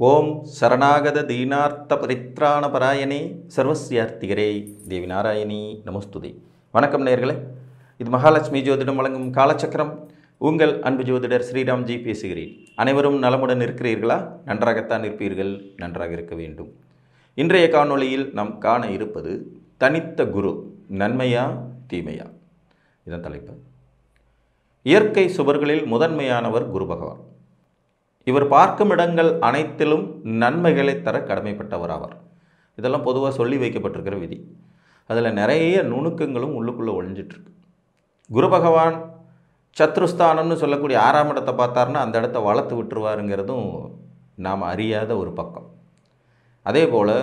ஓம் சரணாகத தீனார்த்த பரித்ராண பராயணே சர்வஸ்யார்த்திகரே தேவி நாராயணி நமஸ்துதே. வணக்கம் நேயர்களே, இது மகாலட்சுமி ஜோதிடம் வழங்கும் காலச்சக்கரம். உங்கள் அன்பு ஜோதிடர் ஸ்ரீராம்ஜி பேசுகிறேன். அனைவரும் நலமுடன் இருக்கிறீர்களா? நன்றாகத்தான் இருப்பீர்கள், நன்றாக இருக்க வேண்டும். இன்றைய காணொளியில் நாம் காண இருப்பது தனித்த குரு நன்மையா தீமையா, இதன் தலைப்பு. இயற்கை சுவர்களில் முதன்மையானவர் குரு பகவான். இவர் பார்க்கும் இடங்கள் அனைத்திலும் நன்மைகளை தர கடமைப்பட்டவர் ஆவார். இதெல்லாம் பொதுவாக சொல்லி வைக்கப்பட்டிருக்கிற விதி. அதில் நிறைய நுணுக்கங்களும் உள்ளுக்குள்ளே ஒழிஞ்சிட்ருக்கு. குரு பகவான் சத்ருஸ்தானம்னு சொல்லக்கூடிய 6ஆம் இடத்தை பார்த்தாருன்னா அந்த இடத்த வளர்த்து விட்டுருவாருங்கிறதும் நாம் அறியாத ஒரு பக்கம். அதே போல்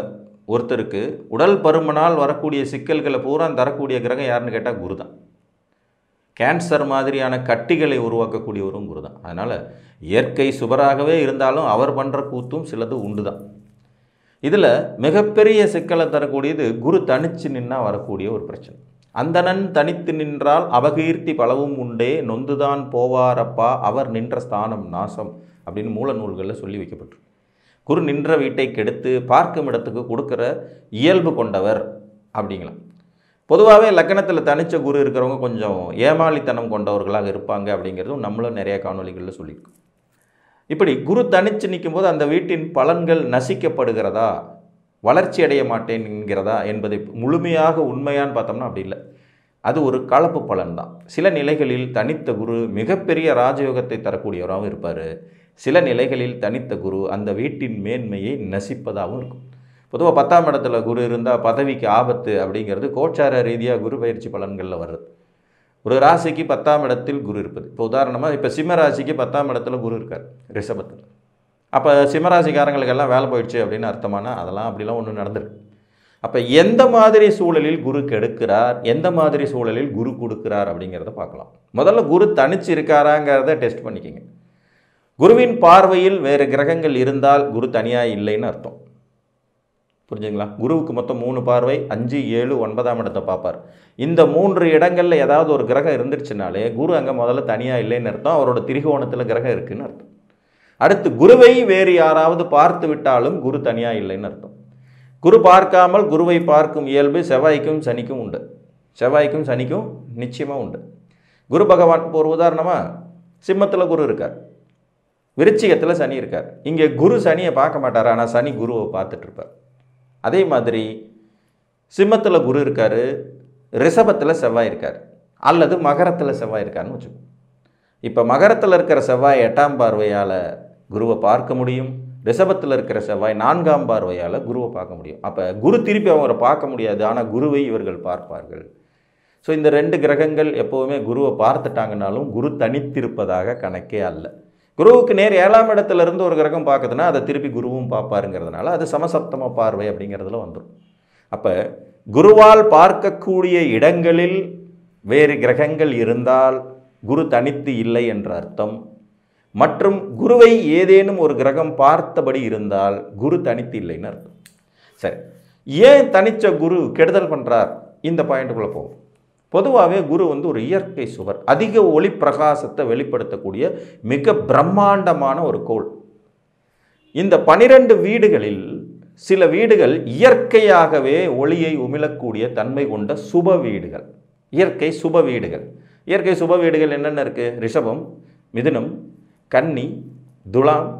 ஒருத்தருக்கு உடல் பருமனால் வரக்கூடிய சிக்கல்களை பூரா தரக்கூடிய கிரகம் யாருன்னு கேட்டால் குரு தான். கேன்சர் மாதிரியான கட்டிகளை உருவாக்கக்கூடியவரும் குரு தான். அதனால் இயற்கை சுபராகவே இருந்தாலும் அவர் பண்ணுற கூத்தும் சிலது உண்டு தான். இதில் மிகப்பெரிய சிக்கலை தரக்கூடியது குரு தனித்து நின்னா வரக்கூடிய ஒரு பிரச்சனை. அந்தணன் தனித்து நின்றால் அபகீர்த்தி பலவும் உண்டே, நொந்துதான் போவாரப்பா அவர் நின்ற ஸ்தானம் நாசம் அப்படின்னு மூல நூல்களில் சொல்லி வைக்கப்பட்டிருக்கு. குரு நின்ற வீட்டை கெடுத்து பார்க்கும் இடத்துக்கு கொடுக்குற இயல்பு கொண்டவர் அப்படிங்களாம். பொதுவாகவே லக்கணத்தில் தனித்த குரு இருக்கிறவங்க கொஞ்சம் ஏமாளித்தனம் கொண்டவர்களாக இருப்பாங்க அப்படிங்கிறதும் நம்மளும் நிறைய காணொலிகளில் சொல்லியிருக்கோம். இப்படி குரு தனித்து நிற்கும்போது அந்த வீட்டின் பலன்கள் நசிக்கப்படுகிறதா, வளர்ச்சி அடைய மாட்டேன் என்கிறதா என்பதை முழுமையாக உண்மையான்னு பார்த்தோம்னா அப்படி இல்லை. அது ஒரு கலப்பு பலன் தான். சில நிலைகளில் தனித்த குரு மிகப்பெரிய ராஜயோகத்தை தரக்கூடியவராகவும் இருப்பார். சில நிலைகளில் தனித்த குரு அந்த வீட்டின் மேன்மையை நசிப்பதாகவும் இருக்கும். பொதுவாக 10ஆம் இடத்துல குரு இருந்தால் பதவிக்கு ஆபத்து அப்படிங்கிறது கோச்சார ரீதியாக குரு பயிற்சி பலன்களில் வருது. ஒரு ராசிக்கு 10ஆம் இடத்தில் குரு இருப்பது. இப்போ உதாரணமாக இப்போ சிம்ம ராசிக்கு 10ஆம் இடத்துல குரு இருக்கார் ரிஷபத்தில். அப்போ சிம்மராசிக்காரங்களுக்கெல்லாம் வேலை போயிடுச்சு அப்படின்னு அர்த்தமானா அதெல்லாம் அப்படிலாம் ஒன்று நடந்திருக்கு. அப்போ எந்த மாதிரி சூழலில் குரு கெடுக்கிறார், எந்த மாதிரி சூழலில் குரு கொடுக்கிறார் அப்படிங்கிறத பார்க்கலாம். முதல்ல குரு தனிச்சு இருக்காராங்கிறத டெஸ்ட் பண்ணிக்கோங்க. குருவின் பார்வையில் வேறு கிரகங்கள் இருந்தால் குரு தனியாக இல்லைன்னு அர்த்தம். புரிஞ்சுங்களா? குருவுக்கு மொத்தம் 3 பார்வை, 5, 7, 9ஆம் இடத்தை பார்ப்பார். இந்த 3 இடங்களில் ஏதாவது ஒரு கிரகம் இருந்துருச்சுனாலே குரு அங்கே முதல்ல தனியாக இல்லைன்னு அர்த்தம். அவரோட திரிகோணத்தில் கிரகம் இருக்குன்னு அர்த்தம். அடுத்து குருவை வேறு யாராவது பார்த்து விட்டாலும் குரு தனியாக இல்லைன்னு அர்த்தம். குரு பார்க்காமல் குருவை பார்க்கும் இயல்பு செவ்வாய்க்கும் சனிக்கும் உண்டு. செவ்வாய்க்கும் சனிக்கும் நிச்சயமாக உண்டு. குரு பகவான் இப்போ ஒரு உதாரணமாக சிம்மத்தில் குரு இருக்கார், விருச்சிகத்தில் சனி இருக்கார். இங்கே குரு சனியை பார்க்க மாட்டார், ஆனால் சனி குருவை பார்த்துட்ருப்பார். அதே மாதிரி சிம்மத்தில் குரு இருக்கார், ரிஷபத்தில் செவ்வாய் இருக்கார், அல்லது மகரத்தில் செவ்வாய் இருக்காருன்னு வச்சுக்கோங்க. இப்போ மகரத்தில் இருக்கிற செவ்வாய் 8ஆம் பார்வையால் குருவை பார்க்க முடியும், ரிஷபத்தில் இருக்கிற செவ்வாய் 4ஆம் பார்வையால் குருவை பார்க்க முடியும். அப்போ குரு திருப்பி அவரை பார்க்க முடியாது, ஆனால் குருவை இவர்கள் பார்ப்பார்கள். ஸோ இந்த 2 கிரகங்கள் எப்போவுமே குருவை பார்த்துட்டாங்கனாலும் குரு தனித்திருப்பதாக கணக்கே அல்ல. குருவுக்கு நேர் 7ஆம் இடத்துல இருந்து ஒரு கிரகம் பார்க்குதுன்னா அதை திருப்பி குருவும் பார்ப்பாருங்கிறதுனால அது சமசப்தம பார்வை அப்படிங்கிறதுல வந்துடும். அப்போ குருவால் பார்க்கக்கூடிய இடங்களில் வேறு கிரகங்கள் இருந்தால் குரு தனித்து இல்லை என்ற அர்த்தம். மற்றும் குருவை ஏதேனும் ஒரு கிரகம் பார்த்தபடி இருந்தால் குரு தனித்து இல்லைன்னு அர்த்தம். சரி, ஏன் தனித்த குரு கெடுதல் பண்ணுறார்? இந்த பாயிண்ட்டுக்குள்ளே போகும். பொதுவாகவே குரு ஒரு இயற்கை சுவர், அதிக ஒளி பிரகாசத்தை வெளிப்படுத்தக்கூடிய மிக பிரம்மாண்டமான ஒரு கோள். இந்த 12 வீடுகளில் சில வீடுகள் இயற்கையாகவே ஒளியை உமிழக்கூடிய தன்மை கொண்ட சுப வீடுகள், இயற்கை சுப வீடுகள். இயற்கை சுப வீடுகள் என்னென்ன இருக்குது? ரிஷபம், மிதுனம், கன்னி, துலாம்,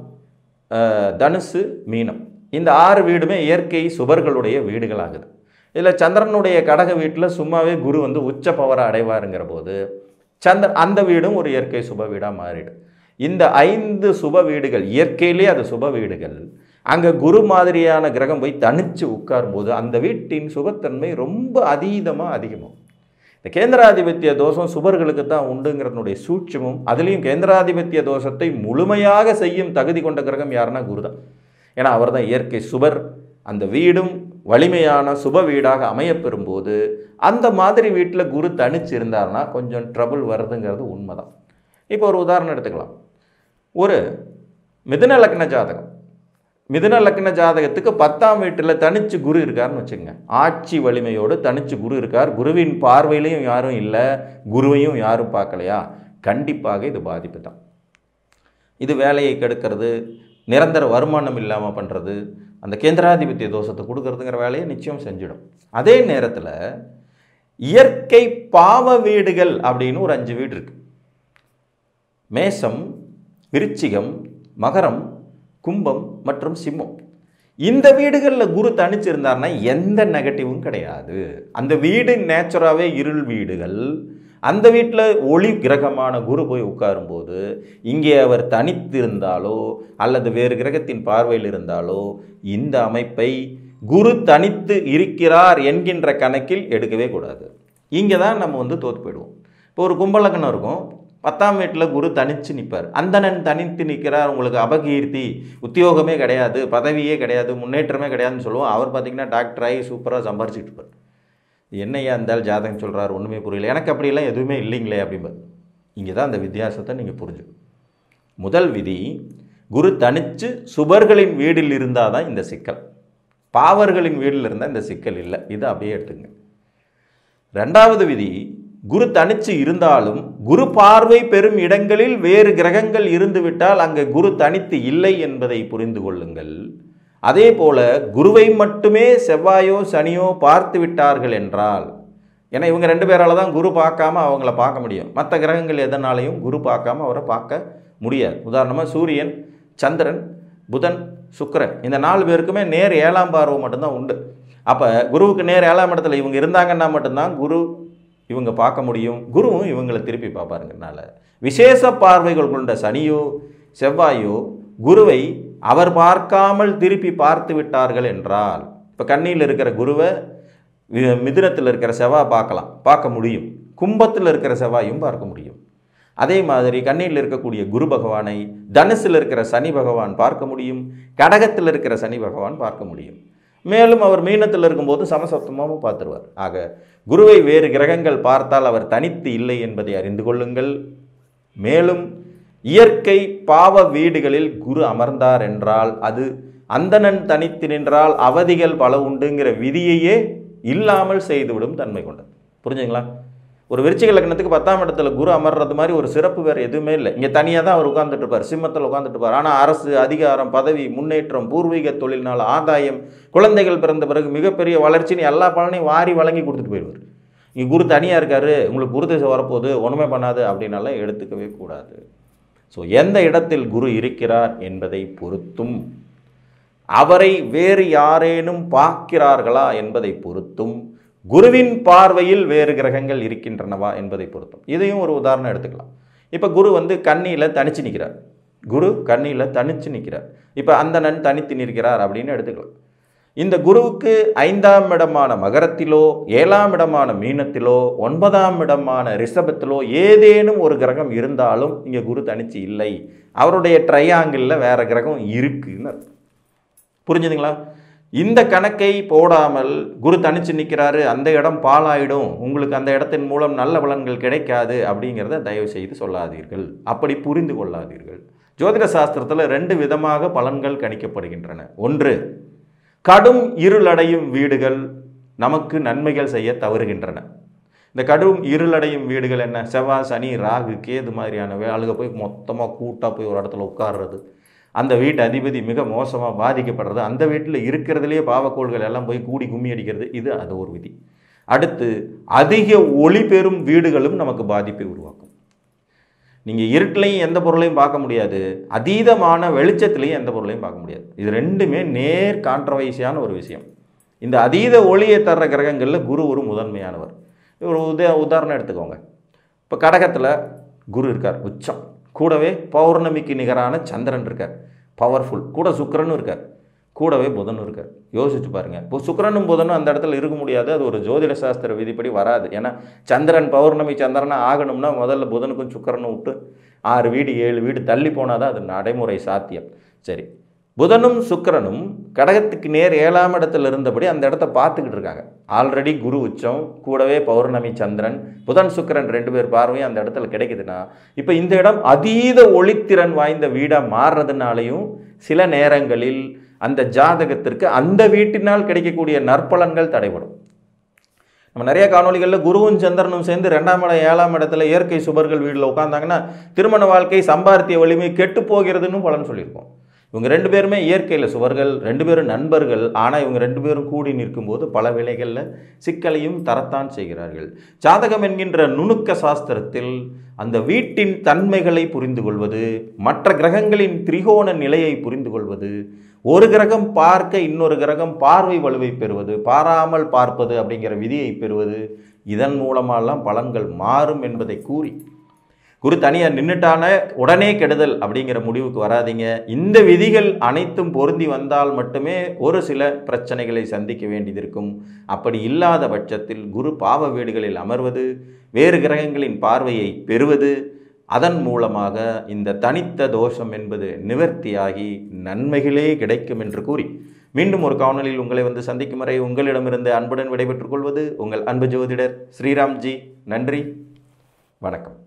தனுசு, மீனம். இந்த 6 வீடுமே இயற்கை சுபர்களுடைய வீடுகளாகுது. இதில் சந்திரனுடைய கடக வீட்டில் சும்மாவே குரு உச்ச பவரை அடைவாருங்கிற போது அந்த வீடும் ஒரு இயற்கை சுப வீடாக மாறிடும். இந்த 5 சுப வீடுகள் இயற்கையிலே அது சுப வீடுகள். அங்கே குரு மாதிரியான கிரகம் போய் தனித்து உட்காரும்போது அந்த வீட்டின் சுபத்தன்மை ரொம்ப அதிகமாகும். இந்த கேந்திராதிபத்திய தோஷம் சுபர்களுக்கு தான் உண்டுங்கிறதுனுடைய சூட்சமும், அதுலேயும் கேந்திராதிபத்திய தோஷத்தை முழுமையாக செய்யும் தகுதி கொண்ட கிரகம் யாருன்னா குரு தான். ஏன்னா அவர் தான் இயற்கை சுபர். அந்த வீடும் வலிமையான சுப வீடாக அமையப்பெறும்போது அந்த மாதிரி வீட்டில் குரு தனிச்சு இருந்தார்னா கொஞ்சம் ட்ரபுள் வருதுங்கிறது உண்மைதான். இப்போ ஒரு உதாரணம் எடுத்துக்கலாம். ஒரு மிதுன லக்ன ஜாதகம், மிதுன லக்ன ஜாதகத்துக்கு 10ஆம் வீட்டில் தனிச்சு குரு இருக்காருன்னு வச்சுக்கோங்க. ஆட்சி வலிமையோடு தனிச்சு குரு இருக்கார், குருவின் பார்வையிலையும் யாரும் இல்லை, குருவையும் யாரும் பார்க்கலையா, கண்டிப்பாக இது பாதிப்பு தான். இது வேலையை கெடுக்கிறது, நிரந்தர வருமானம் இல்லாமல் பண்ணுறது, அந்த கேந்திராதிபத்திய தோஷத்தை கொடுக்கறதுங்கிற வேலையை நிச்சயம் செஞ்சிடும். அதே நேரத்தில் இயற்கை பாவ வீடுகள் அப்படின்னு ஒரு 5 வீடு இருக்கு. மேஷம், விருச்சிகம், மகரம், கும்பம் மற்றும் சிம்மம். இந்த வீடுகளில் குரு தனிச்சிருந்தார்னா எந்த நெகட்டிவும் கிடையாது. அந்த வீடு நேச்சுராகவே இருள் வீடுகள். அந்த வீட்டில் ஒளி கிரகமான குரு போய் உட்காரும்போது இங்கே அவர் தனித்திருந்தாலோ அல்லது வேறு கிரகத்தின் பார்வையில் இருந்தாலோ இந்த அமைப்பை குரு தனித்து இருக்கிறார் என்கின்ற கணக்கில் எடுக்கவே கூடாது. இங்கே தான் நம்ம தோற்று போயிடுவோம். இப்போ ஒரு கும்பலக்கணம் இருக்கும், 10ஆம் வீட்டில் குரு தனித்து நிற்பார். அந்தணன் தனித்து நிற்கிறார், உங்களுக்கு அபகீர்த்தி, உத்தியோகமே கிடையாது, பதவியே கிடையாது, முன்னேற்றமே கிடையாதுன்னு சொல்லுவோம். அவர் பார்த்திங்கன்னா டாக்டர் ஆகி சூப்பராக சம்பாரிச்சிட்டு இருப்பார். என்னையா இருந்தாலும் ஜாதகம் சொல்கிறார், ஒன்றுமே புரியல, எனக்கு அப்படிலாம் எதுவுமே இல்லைங்களே அப்படிம்பார். இங்கே தான் அந்த வித்தியாசத்தை நீங்கள் புரிஞ்சுக்கணும். முதல் விதி, குரு தனித்து சுபர்களின் வீடில் இருந்தால் தான் இந்த சிக்கல். பாவர்களின் வீடில் இருந்தால் இந்த சிக்கல் இல்லை. இதை அப்படியே எடுத்துங்க. 2வது விதி, குரு தனித்து இருந்தாலும் குரு பார்வை பெறும் இடங்களில் வேறு கிரகங்கள் இருந்துவிட்டால் அங்கே குரு தனித்து இல்லை என்பதை புரிந்து கொள்ளுங்கள். அதே போல குருவை மட்டுமே செவ்வாயோ சனியோ பார்த்து விட்டார்கள் என்றால், ஏன்னா இவங்க 2 பேரால் தான் குரு பார்க்காம அவங்கள பார்க்க முடியும். மற்ற கிரகங்கள் எதனாலையும் குரு பார்க்காம அவரை பார்க்க முடியாது. உதாரணமாக சூரியன், சந்திரன், புதன், சுக்கிரன் இந்த 4 பேருக்குமே நேர் 7ஆம் பார்வை மட்டும்தான் உண்டு. அப்போ குருவுக்கு நேர் 7ஆம் இடத்துல இவங்க இருந்தாங்கன்னா மட்டும்தான் குரு இவங்க பார்க்க முடியும். குருவும் இவங்களை திருப்பி பார்ப்பாருங்கனால விசேஷ பார்வைகள் கொண்ட சனியோ செவ்வாயோ குருவை அவர் பார்க்காமல் திருப்பி பார்த்து விட்டார்கள் என்றால், இப்போ கன்னியில் இருக்கிற குருவை மிதுனத்தில் இருக்கிற செவ்வாய் பார்க்க முடியும், கும்பத்தில் இருக்கிற செவ்வாயும் பார்க்க முடியும். அதே மாதிரி கன்னியில் இருக்கக்கூடிய குரு பகவானை தனுசில் இருக்கிற சனி பகவான் பார்க்க முடியும், கடகத்தில் இருக்கிற சனி பகவான் பார்க்க முடியும். மேலும் அவர் மீனத்தில் இருக்கும்போது சமசப்தமாகவும் பார்த்துருவார். ஆக குருவை வேறு கிரகங்கள் பார்த்தால் அவர் தனித்து இல்லை என்பதை அறிந்து கொள்ளுங்கள். மேலும் இயற்கை பாவ வீடுகளில் குரு அமர்ந்தார் என்றால் அது அந்தணன் தனித்து நின்றால் அவதிகள் பல உண்டுங்கிற விதியையே இல்லாமல் செய்துவிடும் தன்மை கொண்டது. புரிஞ்சுங்களா? ஒரு விருச்சிக லக்னத்துக்கு 10ஆம் இடத்துல குரு அமர்றது மாதிரி ஒரு சிறப்பு வேறு எதுவுமே இல்லை. இங்கே தனியாக தான் அவர் உட்கார்ந்துட்டு இருப்பார், சிம்மத்தில் உட்காந்துட்டு இருப்பார். ஆனால் அரசு அதிகாரம், பதவி, முன்னேற்றம், பூர்வீக தொழில்னால ஆதாயம், குழந்தைகள் பிறந்த பிறகு மிகப்பெரிய வளர்ச்சின்னு எல்லா பலனையும் வாரி வழங்கி கொடுத்துட்டு போயிடுவார். இங்கே குரு தனியாக இருக்காரு, உங்களுக்கு குரு திசை வரப்போகுது, ஒன்றுமே பண்ணாது அப்படின்னால எடுத்துக்கவே கூடாது. ஸோ எந்த இடத்தில் குரு இருக்கிறார் என்பதை பொறுத்தும், அவரை வேறு யாரேனும் பார்க்கிறார்களா என்பதை பொறுத்தும், குருவின் பார்வையில் வேறு கிரகங்கள் இருக்கின்றனவா என்பதை பொறுத்தும். இதையும் ஒரு உதாரணம் எடுத்துக்கலாம். இப்போ குரு கன்னியில் தனித்து நிற்கிறார், குரு கன்னியில் தனித்து நிற்கிறார். இப்போ அந்தணன் தனித்து நிற்கிறார் அப்படின்னு எடுத்துக்கலாம். இந்த குருவுக்கு 5ஆம் இடமான மகரத்திலோ 7ஆம் இடமான மீனத்திலோ 9ஆம் இடமான ரிஷபத்திலோ ஏதேனும் ஒரு கிரகம் இருந்தாலும் இங்கே குரு தனிச்சு இல்லை, அவருடைய ட்ரையாங்கிளில் வேற கிரகம் இருக்குன்னு. புரிஞ்சுதுங்களா? இந்த கணக்கை போடாமல் குரு தனிச்சு நிற்கிறாரு, அந்த இடம் பாழாயிடும், உங்களுக்கு அந்த இடத்தின் மூலம் நல்ல பலன்கள் கிடைக்காது அப்படிங்கிறத தயவு செய்து சொல்லாதீர்கள், அப்படி புரிந்து கொள்ளாதீர்கள். ஜோதிட சாஸ்திரத்தில் 2 விதமாக பலன்கள் கணிக்கப்படுகின்றன. ஒன்று, கடும் இருளடையும் வீடுகள் நமக்கு நன்மைகள் செய்ய தவறுகின்றன. இந்த கடும் இருளடையும் வீடுகள் என்ன? செவ்வாய், சனி, ராகு, கேது மாதிரியான ஆளுக போய் மொத்தமாக கூட்டாக போய் ஒரு இடத்துல உட்கார்றது, அந்த வீட்டு அதிபதி மிக மோசமாக பாதிக்கப்படுறது, அந்த வீட்டில் இருக்கிறதுலேயே பாவக்கோள்கள் எல்லாம் போய் கூடி கும்மி அடிக்கிறது, அது ஒரு விதி. அடுத்து, அதிக ஒளி பெறும் வீடுகளும் நமக்கு பாதிப்பை உருவாக்கும். நீங்கள் இருட்டிலையும் எந்த பொருளையும் பார்க்க முடியாது, அதீதமான வெளிச்சத்துலையும் எந்த பொருளையும் பார்க்க முடியாது. இது 2மே நேர் கான்ட்ரவைஸியான ஒரு விஷயம். இந்த அதீத ஒளியை தர்ற கிரகங்களில் குரு ஒரு முதன்மையானவர். ஒரு உதாரணம் எடுத்துக்கோங்க. இப்போ கடகத்தில் குரு இருக்கார் உச்சம், கூடவே பௌர்ணமிக்கு நிகரான சந்திரன் இருக்கார் பவர்ஃபுல், கூட சுக்கிரனும் இருக்கார், கூடவே புதனும் இருக்கார். யோசிச்சு பாருங்கள். இப்போ சுக்கிரனும் புதனும் அந்த இடத்துல இருக்க முடியாது, அது ஒரு ஜோதிட சாஸ்திர விதிப்படி வராது. ஏன்னா சந்திரன் பௌர்ணமி சந்திரனாக ஆகணும்னா முதல்ல புதனுக்கும் சுக்கிரனும் விட்டு 6 வீடு 7 வீடு தள்ளி போனால் தான் அது நடைமுறை சாத்தியம். சரி, புதனும் சுக்கிரனும் கடகத்துக்கு நேர் 7ஆம் இடத்துல இருந்தபடி அந்த இடத்த பார்த்துக்கிட்டு இருக்காங்க. ஆல்ரெடி குரு உச்சம், கூடவே பௌர்ணமி சந்திரன், புதன் சுக்கிரன் 2 பேர் பார்வையும் அந்த இடத்துல கிடைக்குதுன்னா, இப்போ இந்த இடம் அதீத ஒளித்திறன் வாய்ந்த வீடாக மாறுறதுனாலையும் சில நேரங்களில் அந்த ஜாதகத்திற்கு அந்த வீட்டினால் கிடைக்கக்கூடிய நற்பலன்கள் தடைபடும். நம்ம நிறைய காணொலிகளில் குருவும் சந்திரனும் சேர்ந்து 2ஆம் இடம் 7ஆம் இடத்துல இயற்கை சுபர்கள் வீட்டில் உட்காந்தாங்கன்னா திருமண வாழ்க்கை, சம்பாத்திய வலிமை கெட்டு போகிறதுன்னு பலன் சொல்லியிருக்கோம். இவங்க 2 பேருமே இயற்கையில் சுவர்கள், 2 பேரும் நண்பர்கள். ஆனால் இவங்க 2 பேரும் கூடி நிற்கும்போது பல வேளைகளில் சிக்கலையும் தரத்தான் செய்கிறார்கள். ஜாதகம் என்கின்ற நுணுக்க சாஸ்திரத்தில் அந்த வீட்டின் தன்மைகளை புரிந்து கொள்வது, மற்ற கிரகங்களின் திரிகோண நிலையை புரிந்து கொள்வது, ஒரு கிரகம் பார்க்க இன்னொரு கிரகம் பார்வை வலுவை பெறுவது, பாராமல் பார்ப்பது அப்படிங்கிற விதியை பெறுவது, இதன் மூலமாலாம் பலன்கள் மாறும் என்பதை கூறி, குரு தனியாக நின்றுட்டான உடனே கெடுதல் அப்படிங்கிற முடிவுக்கு வராதிங்க. இந்த விதிகள் அனைத்தும் பொருந்தி வந்தால் மட்டுமே ஒரு சில பிரச்சனைகளை சந்திக்க வேண்டியது இருக்கும். அப்படி இல்லாத பட்சத்தில் குரு பாவ வீடுகளில் அமர்வது, வேறு கிரகங்களின் பார்வையை பெறுவது, அதன் மூலமாக இந்த தனித்த தோஷம் என்பது நிவர்த்தியாகி நன்மைகளே கிடைக்கும் என்று கூறி, மீண்டும் ஒரு காணொலியில் உங்களை வந்து சந்திக்கும் வரை உங்களிடமிருந்து அன்புடன் விடைபெற்றுக் கொள்வது உங்கள் அன்பு ஜோதிடர் ஸ்ரீராம்ஜி. நன்றி, வணக்கம்.